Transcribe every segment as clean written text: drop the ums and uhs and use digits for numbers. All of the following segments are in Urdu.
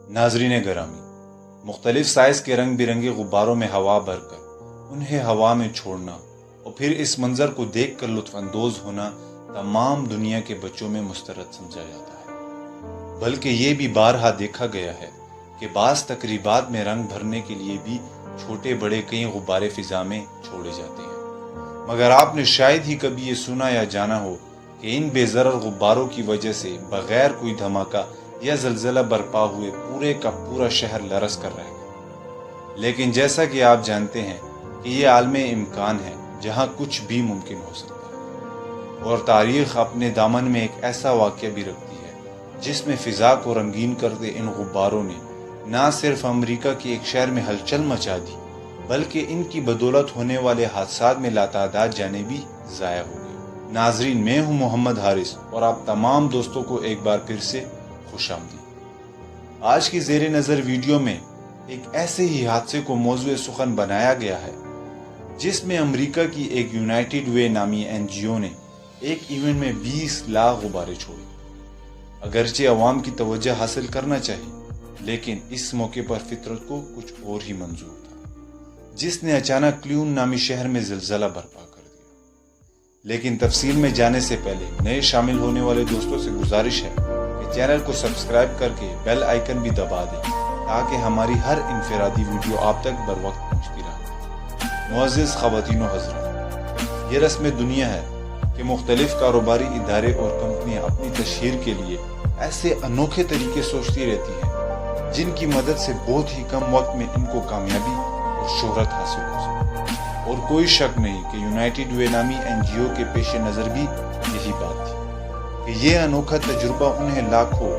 ناظرین گرامی، مختلف سائز کے رنگ برنگے غباروں میں ہوا بھر کر انہیں ہوا میں چھوڑنا اور پھر اس منظر کو دیکھ کر لطف اندوز ہونا تمام دنیا کے بچوں میں مسترد سمجھا جاتا ہے۔ بلکہ یہ بھی بارہا دیکھا گیا ہے کہ بعض تقریبات میں رنگ بھرنے کے لیے بھی چھوٹے بڑے کئی غبارے فضا میں چھوڑے جاتے ہیں، مگر آپ نے شاید ہی کبھی یہ سنا یا جانا ہو کہ ان بے ضرر غباروں کی وجہ سے بغیر کوئی دھماکہ یا زلزلہ برپا ہوئے پورے کا پورا شہر لرز کر رہ گیا۔ لیکن جیسا کہ آپ جانتے ہیں کہ یہ عالم امکان ہے جہاں کچھ بھی ممکن ہو سکتا ہے، اور تاریخ اپنے دامن میں ایک ایسا واقعہ بھی رکھتی ہے جس میں فضا کو رنگین کرتے ان غباروں نے نہ صرف امریکہ کے ایک شہر میں ہلچل مچا دی، بلکہ ان کی بدولت ہونے والے حادثات میں لاتعداد جانیں بھی ضائع ہو گئی۔ ناظرین، میں ہوں محمد حارث اور آپ تمام دوستوں کو ایک بار پھر سے خوش آمدید۔ آج کی زیر نظر ویڈیو میں ایک ایسے ہی حادثے کو موضوع سخن بنایا گیا ہے جس میں امریکہ کی ایک یونائٹڈ وے نامی NGO نے ایک ایونٹ میں 20 لاکھ غبارے چھوڑے۔ اگرچہ عوام کی توجہ حاصل کرنا چاہیے، لیکن اس موقع پر فطرت کو کچھ اور ہی منظور تھا، جس نے اچانک کلیون نامی شہر میں زلزلہ برپا کر دیا۔ لیکن تفصیل میں جانے سے پہلے نئے شامل ہونے والے دوستوں سے گزارش ہے کہ چینل کو سبسکرائب کر کے بیل آئیکن بھی دبا دیں تاکہ ہماری ہر انفرادی ویڈیو آپ تک بر وقت پہنچتی رہے۔ معزز خواتین و حضرات، یہ رسم دنیا ہے کہ مختلف کاروباری ادارے اور کمپنیاں اپنی تشہیر کے لیے ایسے انوکھے طریقے سوچتی رہتی ہیں جن کی مدد سے بہت ہی کم وقت میں ان کو کامیابی اور شہرت حاصل ہو سکے۔ اور کوئی شک نہیں کہ یونائٹڈ وے نامی NGO کے پیش نظر بھی یہی بات تھی کہ یہ انوکھا تجربہ انہیں لاکھوں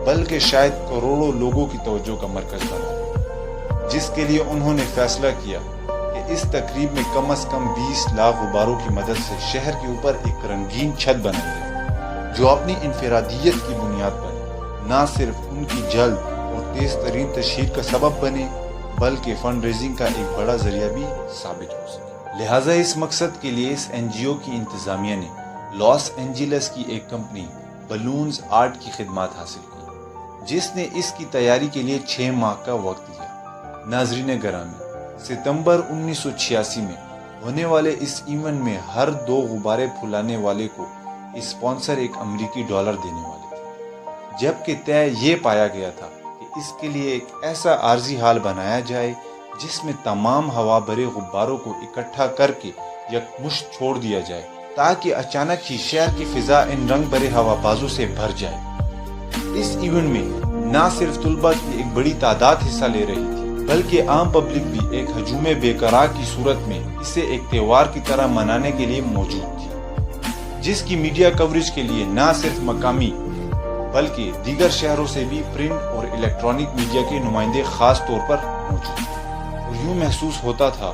بلکہ شاید کروڑوں لوگوں کی توجہ کا مرکز بنا دیا، جس کے لیے انہوں نے فیصلہ کیا کہ اس تقریب میں کم از کم 20 لاکھ غباروں کی مدد سے شہر کے اوپر ایک رنگین چھت بنائی گئی جو اپنی انفرادیت کی بنیاد پر نہ صرف ان کی جلد اور تیز ترین تشہیر کا سبب بنے بلکہ فنڈ ریزنگ کا ایک بڑا ذریعہ بھی ثابت ہو سکے۔ لہٰذا اس مقصد کے لیے اس NGO کی انتظامیہ نے لاس اینجلس کی ایک کمپنی بلونز آرٹ کی خدمات حاصل کی، جس نے اس کی تیاری کے لیے 6 ماہ کا وقت لیا۔ ناظرین گرامی، ستمبر 1986 میں ہونے والے اس ایونٹ میں ہر 2 غبارے پھلانے والے کو اسپانسر $1 امریکی دینے والے تھے، جبکہ طے یہ پایا گیا تھا کہ اس کے لیے ایک ایسا عارضی حال بنایا جائے جس میں تمام ہوا بھرے غباروں کو اکٹھا کر کے یکمشت چھوڑ دیا جائے تاکہ اچانک ہی شہر کی فضا ان رنگ بھرے ہوا بازوں سے بھر جائے۔ اس ایونٹ میں نہ صرف طلباء کی ایک بڑی تعداد حصہ لے رہی تھی بلکہ عام پبلک بھی ایک ہجوم بے قرار کی صورت میں اسے ایک تہوار کی طرح منانے کے لیے موجود تھی، جس کی میڈیا کوریج کے لیے نہ صرف مقامی بلکہ دیگر شہروں سے بھی پرنٹ اور الیکٹرانک میڈیا کے نمائندے خاص طور پر موجود تھے۔ اور یوں محسوس ہوتا تھا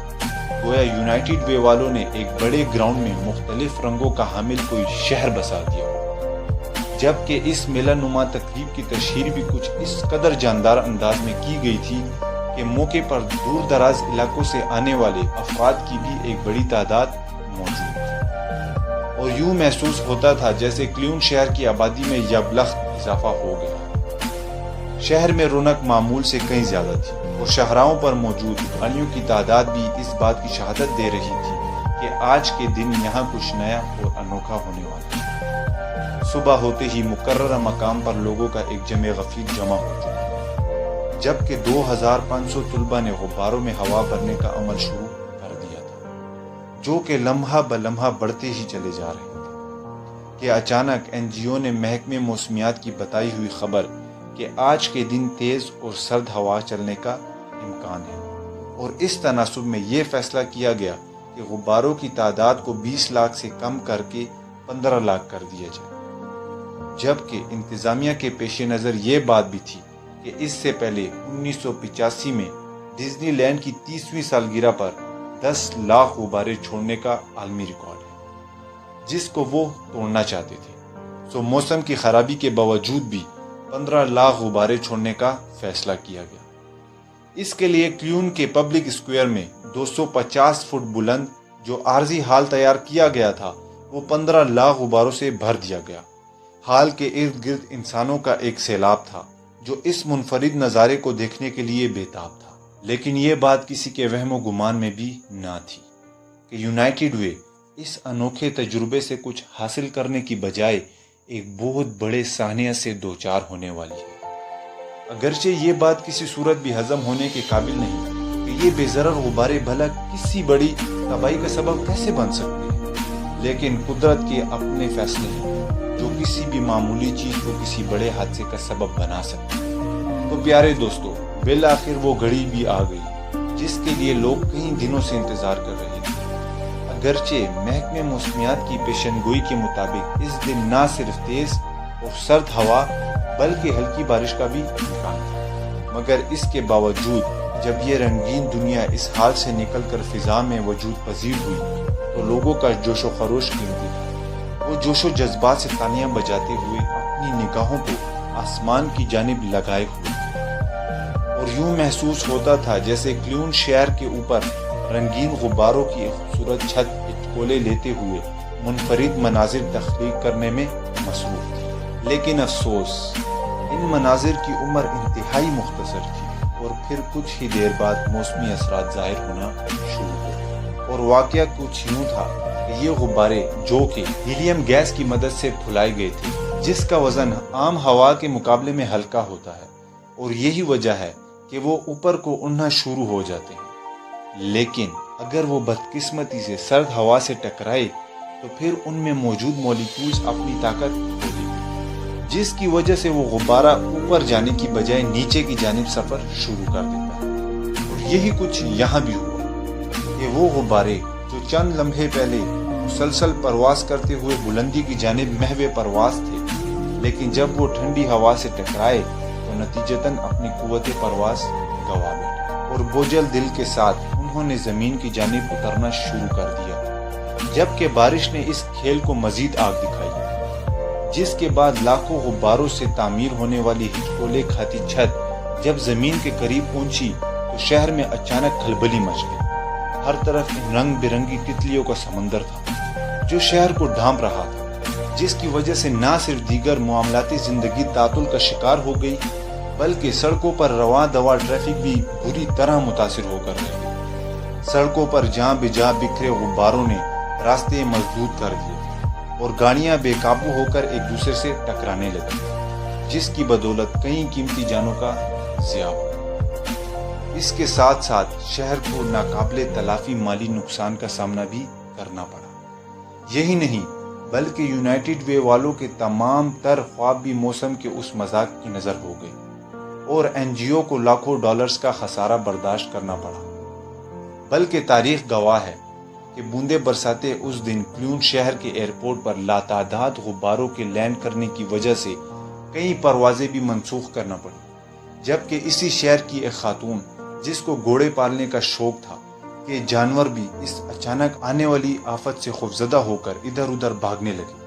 گویا یونائٹڈ وے والوں نے ایک بڑے گراؤنڈ میں مختلف رنگوں کا حامل کوئی شہر بسا دیا، جبکہ اس میلہ نما تقریب کی تشہیر بھی کچھ اس قدر جاندار انداز میں کی گئی تھی کہ موقع پر دور دراز علاقوں سے آنے والے افراد کی بھی ایک بڑی تعداد موجود تھی، اور یوں محسوس ہوتا تھا جیسے کلیون شہر کی آبادی میں یبلخت اضافہ ہو گیا۔ شہر میں رونق معمول سے کہیں زیادہ تھی اور شاہراہوں پر موجود گاڑیوں کی تعداد بھی اس بات کی شہادت دے رہی تھی کہ آج کے دن یہاں کچھ نیا اور انوکھا ہونے والا ہے۔ صبح ہوتے ہی مقررہ مقام پر لوگوں کا ایک جمع غفیر جمع ہو چکا، جبکہ 2500 طلباء نے غباروں میں ہوا بھرنے کا عمل شروع کر دیا تھا، جو کہ لمحہ بلمحہ بڑھتے ہی چلے جا رہے تھے کہ اچانک NGO نے محکمہ موسمیات کی بتائی ہوئی خبر کہ آج کے دن تیز اور سرد ہوا چلنے کا امکان ہے، اور اس تناسب میں یہ فیصلہ کیا گیا کہ غباروں کی تعداد کو 20 لاکھ سے کم کر کے 15 لاکھ کر دیا جائے، جبکہ انتظامیہ کے پیش نظر یہ بات بھی تھی کہ اس سے پہلے 1985 میں ڈزنی لینڈ کی 30ویں سالگرہ پر 10 لاکھ غبارے چھوڑنے کا عالمی ریکارڈ ہے، جس کو وہ توڑنا چاہتے تھے۔ سو موسم کی خرابی کے باوجود بھی 15 لاکھ غبارے چھوڑنے کا فیصلہ کیا گیا۔ اس کے لیے کلیون کے پبلک اسکوائر میں 250 فٹ بلند جو عارضی ہال تیار کیا گیا تھا وہ 15 لاکھ غباروں سے بھر دیا گیا۔ ہال کے ارد گرد انسانوں کا ایک سیلاب تھا جو اس منفرد نظارے کو دیکھنے کے لیے بےتاب تھا۔ لیکن یہ بات کسی کے وہم و گمان میں بھی نہ تھی کہ یونائٹڈ وے اس انوکھے تجربے سے کچھ حاصل کرنے کی بجائے ایک بہت بڑے سانحہ سے دوچار ہونے والی ہے۔ اگرچہ یہ بات کسی صورت بھی ہضم ہونے کے قابل نہیں کہ یہ بے ضرر غبارے بھلا کسی بڑی تباہی کا سبب کیسے بن سکتے ہیں، لیکن قدرت کے اپنے فیصلے ہیں جو کسی بھی معمولی چیز کو کسی بڑے حادثے کا سبب بنا سکتے ہیں۔ تو پیارے دوستو، بالآخر وہ گھڑی بھی آ گئی جس کے لیے لوگ کئی دنوں سے انتظار کر رہے تھے۔ اگرچہ محکمہ موسمیات کی پیشن گوئی کے مطابق اس دن نہ صرف تیز اور سرد ہوا بلکہ ہلکی بارش کا بھی امکان تھا، مگر اس کے باوجود جب یہ رنگین دنیا اس حال سے نکل کر فضا میں وجود پذیر ہوئی تو لوگوں کا جوش و خروش قیمتی تھا۔ وہ جوش و جذبات سے تالیاں بجاتے ہوئے اپنی نگاہوں کو آسمان کی جانب لگائے ہوئے تھے، اور یوں محسوس ہوتا تھا جیسے کلیون شہر کے اوپر رنگین غباروں کی خوبصورت چھت ہچکولے لیتے ہوئے منفرد مناظر تخلیق کرنے میں مصروف تھی۔ لیکن افسوس، ان مناظر کی عمر انتہائی مختصر تھی، اور پھر کچھ ہی دیر بعد موسمی اثرات ظاہر ہونا شروع ہوئے، اور واقعہ کچھ یوں تھا کہ یہ غبارے جو کہ ہیلیم گیس کی مدد سے پھلائے گئے تھے، جس کا وزن عام ہوا کے مقابلے میں ہلکا ہوتا ہے، اور یہی وجہ ہے کہ وہ اوپر کو اڑنا شروع ہو جاتے ہیں۔ لیکن اگر وہ بدقسمتی سے سرد ہوا سے ٹکرائے تو پھر ان میں موجود مالیکیولز اپنی طاقت کھو دیتے ہیں، جس کی وجہ سے وہ غبارہ اوپر جانے کی بجائے نیچے کی جانب سفر شروع کر دیتا ہے۔ اور یہی کچھ یہاں بھی ہوا کہ وہ غبارے جو چند لمحے پہلے مسلسل پرواز کرتے ہوئے بلندی کی جانب محو پرواز تھے، لیکن جب وہ ٹھنڈی ہوا سے ٹکرائے تو نتیجتاً اپنی قوت پرواز گوا بیٹھے، اور بوجھل دل کے ساتھ انہوں نے زمین کی جانب اترنا شروع کر دیا، جبکہ بارش نے اس کھیل کو مزید آگ دکھائی، جس کے بعد لاکھوں غباروں سے تعمیر ہونے والی ہچکولے کھاتی چھت جب زمین کے قریب پہنچی تو شہر میں اچانک کھلبلی مچ گئی۔ ہر طرف رنگ برنگی تتلیوں کا سمندر تھا جو شہر کو ڈھانپ رہا تھا، جس کی وجہ سے نہ صرف دیگر معاملاتی زندگی تعطل کا شکار ہو گئی بلکہ سڑکوں پر رواں دواں ٹریفک بھی بری طرح متاثر ہو کر رہ گئی۔ سڑکوں پر جہاں بجا بکھرے غباروں نے راستے مسدود کر دیے اور گاڑیاں بے قابو ہو کر ایک دوسرے سے ٹکرانے لگی، جس کی بدولت کئی قیمتی جانوں کا ضیاع ہوا۔ اس کے ساتھ ساتھ شہر کو ناقابل تلافی مالی نقصان کا سامنا بھی کرنا پڑا۔ یہی نہیں بلکہ یونائٹڈ وے والوں کے تمام تر خواب بھی موسم کے اس مذاق کی نظر ہو گئے، اور این جی او کو لاکھوں ڈالرز کا خسارہ برداشت کرنا پڑا۔ بلکہ تاریخ گواہ ہے کہ بوندیں برساتے اس دن کلیون شہر کے ایئرپورٹ پر لاتعداد غباروں کے لینڈ کرنے کی وجہ سے کئی پروازیں بھی منسوخ کرنا پڑی، جبکہ اسی شہر کی ایک خاتون جس کو گھوڑے پالنے کا شوق تھا کہ جانور بھی اس اچانک آنے والی آفت سے خوفزدہ ہو کر ادھر ادھر بھاگنے لگے،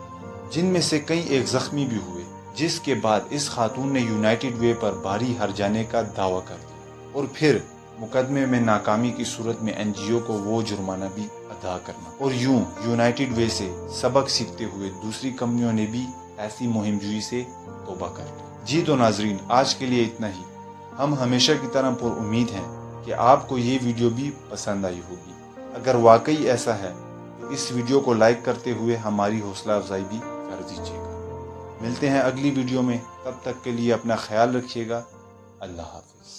جن میں سے کئی ایک زخمی بھی ہوئے، جس کے بعد اس خاتون نے یونائٹڈ وے پر بھاری ہرجانے کا دعویٰ کر دیا، اور پھر مقدمے میں ناکامی کی صورت میں این جی او کو وہ جرمانہ بھی ادا کرنا، اور یوں یونائٹڈ وے سے سبق سیکھتے ہوئے دوسری کمپنیوں نے بھی ایسی مہم جوئی سے توبہ کر لی۔ جی تو ناظرین، آج کے لیے اتنا ہی۔ ہم ہمیشہ کی طرح پر امید ہیں کہ آپ کو یہ ویڈیو بھی پسند آئی ہوگی۔ اگر واقعی ایسا ہے تو اس ویڈیو کو لائک کرتے ہوئے ہماری حوصلہ افزائی بھی کر دیجیے گا۔ ملتے ہیں اگلی ویڈیو میں، تب تک کے لیے اپنا خیال رکھیے گا۔ اللہ حافظ۔